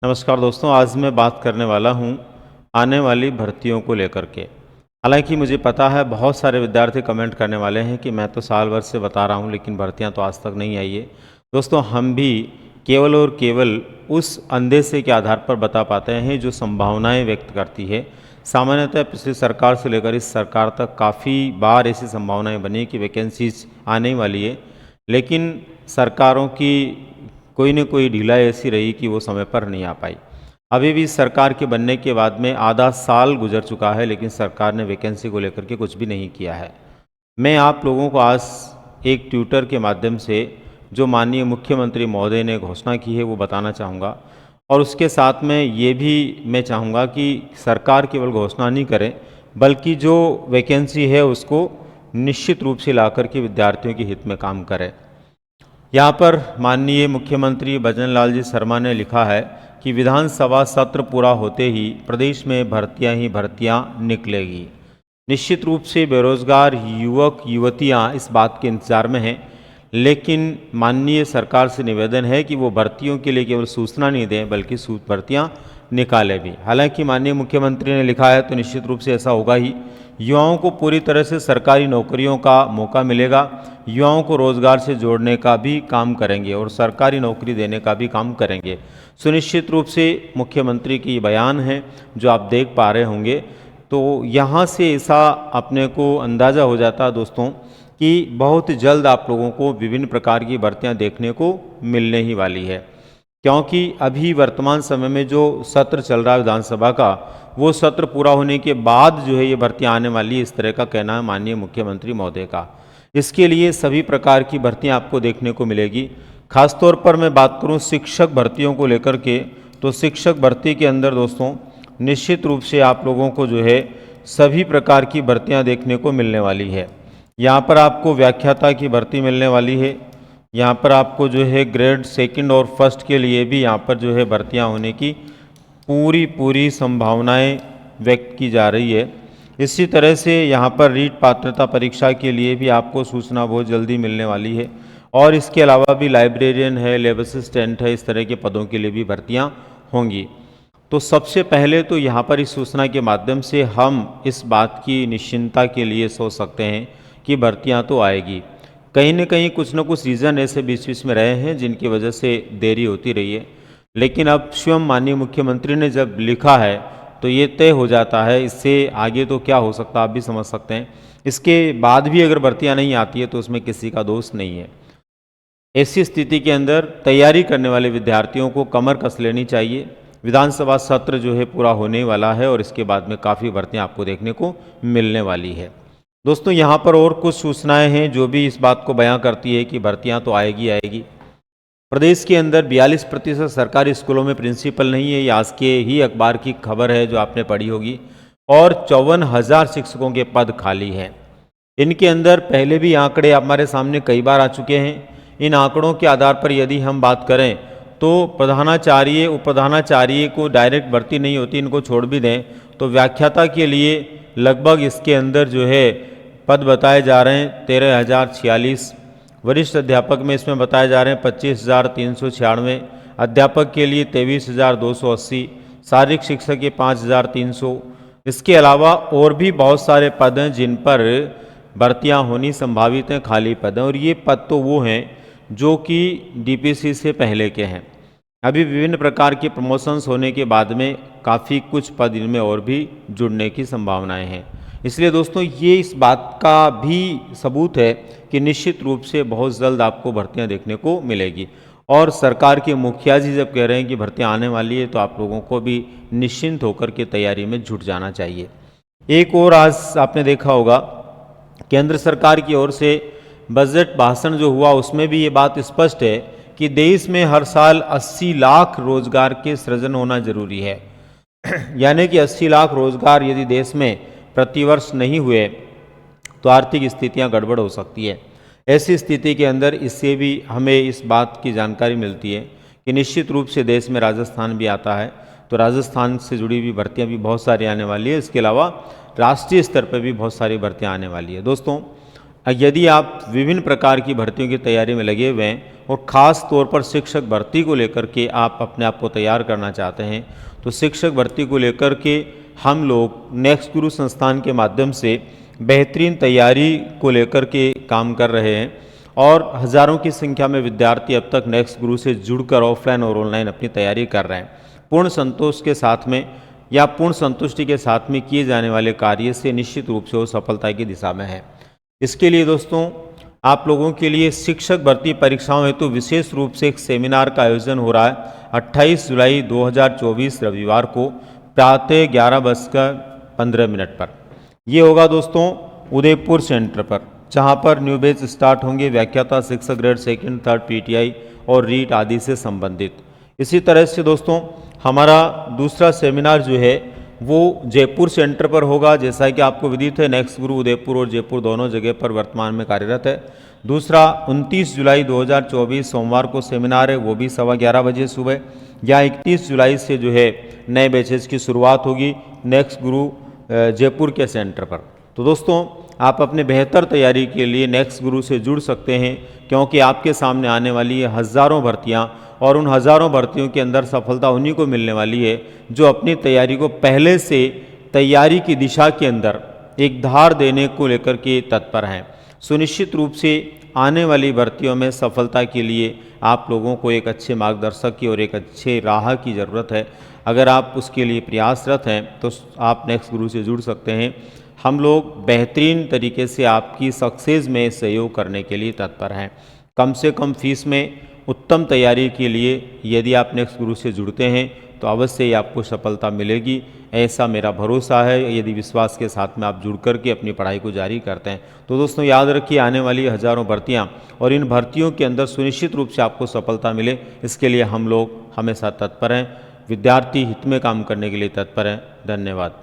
नमस्कार दोस्तों, आज मैं बात करने वाला हूँ आने वाली भर्तियों को लेकर के। हालांकि मुझे पता है बहुत सारे विद्यार्थी कमेंट करने वाले हैं कि मैं तो साल भर से बता रहा हूँ लेकिन भर्तियाँ तो आज तक नहीं आई है। दोस्तों, हम भी केवल और केवल उस अंदेशे के आधार पर बता पाते हैं जो संभावनाएं व्यक्त करती है। सामान्यतः पिछली सरकार से लेकर इस सरकार तक काफ़ी बार ऐसी संभावनाएं बनी कि वैकेंसीज आने वाली है, लेकिन सरकारों की कोई न कोई ढिलाई ऐसी रही कि वो समय पर नहीं आ पाई। अभी भी सरकार के बनने के बाद में आधा साल गुजर चुका है, लेकिन सरकार ने वैकेंसी को लेकर के कुछ भी नहीं किया है। मैं आप लोगों को आज एक ट्विटर के माध्यम से जो माननीय मुख्यमंत्री महोदय ने घोषणा की है वो बताना चाहूँगा, और उसके साथ में ये भी मैं चाहूँगा कि सरकार केवल घोषणा नहीं करे बल्कि जो वैकेंसी है उसको निश्चित रूप से ला करके विद्यार्थियों के हित में काम करे। यहाँ पर माननीय मुख्यमंत्री भजन लाल जी शर्मा ने लिखा है कि विधानसभा सत्र पूरा होते ही प्रदेश में भर्तियां ही भर्तियां निकलेगी। निश्चित रूप से बेरोजगार युवक युवतियां इस बात के इंतजार में हैं, लेकिन माननीय सरकार से निवेदन है कि वो भर्तियों के लिए केवल सूचना नहीं दें बल्कि भर्तियां निकाले भी। हालांकि माननीय मुख्यमंत्री ने लिखा है तो निश्चित रूप से ऐसा होगा ही। युवाओं को पूरी तरह से सरकारी नौकरियों का मौका मिलेगा, युवाओं को रोजगार से जोड़ने का भी काम करेंगे और सरकारी नौकरी देने का भी काम करेंगे। सुनिश्चित रूप से मुख्यमंत्री की बयान है जो आप देख पा रहे होंगे। तो यहाँ से ऐसा अपने को अंदाज़ा हो जाता है दोस्तों कि बहुत जल्द आप लोगों को विभिन्न प्रकार की भर्तियाँ देखने को मिलने ही वाली है, क्योंकि अभी वर्तमान समय में जो सत्र चल रहा है विधानसभा का, वो सत्र पूरा होने के बाद जो है ये भर्तियाँ आने वाली है, इस तरह का कहना है माननीय मुख्यमंत्री महोदय का। इसके लिए सभी प्रकार की भर्तियाँ आपको देखने को मिलेगी। खासतौर पर मैं बात करूँ शिक्षक भर्तियों को लेकर के, तो शिक्षक भर्ती के अंदर दोस्तों निश्चित रूप से आप लोगों को जो है सभी प्रकार की भर्तियाँ देखने को मिलने वाली है। यहाँ पर आपको व्याख्याता की भर्ती मिलने वाली है। यहाँ पर आपको जो है ग्रेड सेकंड और फर्स्ट के लिए भी यहाँ पर जो है भर्तियाँ होने की पूरी संभावनाएं व्यक्त की जा रही है। इसी तरह से यहाँ पर रीट पात्रता परीक्षा के लिए भी आपको सूचना बहुत जल्दी मिलने वाली है, और इसके अलावा भी लाइब्रेरियन है, लैब असिस्टेंट है, इस तरह के पदों के लिए भी भर्तियाँ होंगी। तो सबसे पहले तो यहाँ पर इस सूचना के माध्यम से हम इस बात की निश्चिंता के लिए सोच सकते हैं कि भर्तियाँ तो आएगी। कहीं न कहीं कुछ न कुछ रीज़न ऐसे बीच बीच में रहे हैं जिनकी वजह से देरी होती रही है, लेकिन अब स्वयं माननीय मुख्यमंत्री ने जब लिखा है तो ये तय हो जाता है। इससे आगे तो क्या हो सकता है आप भी समझ सकते हैं। इसके बाद भी अगर भर्तियाँ नहीं आती है तो उसमें किसी का दोष नहीं है। ऐसी स्थिति के अंदर तैयारी करने वाले विद्यार्थियों को कमर कस लेनी चाहिए। विधानसभा सत्र जो है पूरा होने वाला है और इसके बाद में काफ़ी भर्तियाँ आपको देखने को मिलने वाली है। दोस्तों, यहाँ पर और कुछ सूचनाएं हैं जो भी इस बात को बयां करती है कि भर्तियाँ तो आएगी। प्रदेश के अंदर 42% सरकारी स्कूलों में प्रिंसिपल नहीं है, ये आज के ही अखबार की खबर है जो आपने पढ़ी होगी, और 54,000 शिक्षकों के पद खाली हैं। इनके अंदर पहले भी आंकड़े हमारे सामने कई बार आ चुके हैं। इन आंकड़ों के आधार पर यदि हम बात करें तो प्रधानाचार्य उप प्रधानाचार्य को डायरेक्ट भर्ती नहीं होती, इनको छोड़ भी दें तो व्याख्याता के लिए लगभग इसके अंदर जो है पद बताए जा रहे हैं 13,046। वरिष्ठ अध्यापक में इसमें बताए जा रहे हैं 25,396, अध्यापक के लिए 23,280, शारीरिक शिक्षक के 5,300। इसके अलावा और भी बहुत सारे पद हैं जिन पर भर्तियां होनी संभावित हैं, खाली पद हैं, और ये पद तो वो हैं जो कि डीपीसी से पहले के हैं। अभी विभिन्न प्रकार के प्रमोशंस होने के बाद में काफ़ी कुछ पद इनमें और भी जुड़ने की संभावनाएं हैं। इसलिए दोस्तों ये इस बात का भी सबूत है कि निश्चित रूप से बहुत जल्द आपको भर्तियां देखने को मिलेगी, और सरकार के मुखिया जी जब कह रहे हैं कि भर्तियां आने वाली है तो आप लोगों को भी निश्चिंत होकर के तैयारी में जुट जाना चाहिए। एक और आज आपने देखा होगा केंद्र सरकार की ओर से बजट भाषण जो हुआ उसमें भी ये बात स्पष्ट है कि देश में हर साल 80 लाख रोजगार के सृजन होना जरूरी है। यानी कि 80 लाख रोजगार यदि देश में प्रतिवर्ष नहीं हुए तो आर्थिक स्थितियां गड़बड़ हो सकती है। ऐसी स्थिति के अंदर इससे भी हमें इस बात की जानकारी मिलती है कि निश्चित रूप से देश में राजस्थान भी आता है, तो राजस्थान से जुड़ी हुई भर्तियां भी बहुत सारी आने वाली है। इसके अलावा राष्ट्रीय स्तर पर भी बहुत सारी भर्तियां आने वाली है। दोस्तों, यदि आप विभिन्न प्रकार की भर्तियों की तैयारी में लगे हुए हैं और ख़ास तौर पर शिक्षक भर्ती को लेकर के आप अपने आप को तैयार करना चाहते हैं, तो शिक्षक भर्ती को लेकर के हम लोग नेक्स्ट गुरु संस्थान के माध्यम से बेहतरीन तैयारी को लेकर के काम कर रहे हैं और हज़ारों की संख्या में विद्यार्थी अब तक नेक्स्ट गुरु से जुड़कर ऑफलाइन और ऑनलाइन अपनी तैयारी कर रहे हैं। पूर्ण संतोष के साथ में या पूर्ण संतुष्टि के साथ में किए जाने वाले कार्य से निश्चित रूप से वो सफलता की दिशा में है। इसके लिए दोस्तों आप लोगों के लिए शिक्षक भर्ती परीक्षाओं हेतु विशेष रूप से एक सेमिनार का आयोजन हो रहा है 28 जुलाई 2024 रविवार को प्रातः 11:15 पर। ये होगा दोस्तों उदयपुर सेंटर पर, जहाँ पर न्यू बैच स्टार्ट होंगे व्याख्याता शिक्षक ग्रेड 2nd 3rd पीटीआई और रीट आदि से संबंधित। इसी तरह से दोस्तों हमारा दूसरा सेमिनार जो है वो जयपुर सेंटर पर होगा। जैसा कि आपको विदित है नेक्स्ट गुरु उदयपुर और जयपुर दोनों जगह पर वर्तमान में कार्यरत है। दूसरा 29 जुलाई 2024 सोमवार को सेमिनार है, वो भी 11:15 बजे सुबह। या 31 जुलाई से जो है नए बैचेज की शुरुआत होगी नेक्स्ट गुरु जयपुर के सेंटर पर। तो दोस्तों आप अपने बेहतर तैयारी के लिए नेक्स्ट गुरु से जुड़ सकते हैं, क्योंकि आपके सामने आने वाली है हज़ारों भर्तियाँ और उन हज़ारों भर्तियों के अंदर सफलता उन्हीं को मिलने वाली है जो अपनी तैयारी को पहले से तैयारी की दिशा के अंदर एक धार देने को लेकर के तत्पर हैं। सुनिश्चित रूप से आने वाली भर्तियों में सफलता के लिए आप लोगों को एक अच्छे मार्गदर्शक की और एक अच्छे राह की ज़रूरत है। अगर आप उसके लिए प्रयासरत हैं तो आप नेक्स्ट गुरु से जुड़ सकते हैं। हम लोग बेहतरीन तरीके से आपकी सक्सेस में सहयोग करने के लिए तत्पर हैं। कम से कम फीस में उत्तम तैयारी के लिए यदि आप नेक्स्ट गुरु से जुड़ते हैं तो अवश्य ही आपको सफलता मिलेगी, ऐसा मेरा भरोसा है, यदि विश्वास के साथ में आप जुड़ करके अपनी पढ़ाई को जारी करते हैं। तो दोस्तों याद रखिए, आने वाली हज़ारों भर्तियां और इन भर्तियों के अंदर सुनिश्चित रूप से आपको सफलता मिले, इसके लिए हम लोग हमेशा तत्पर हैं। विद्यार्थी हित में काम करने के लिए तत्पर हैं। धन्यवाद।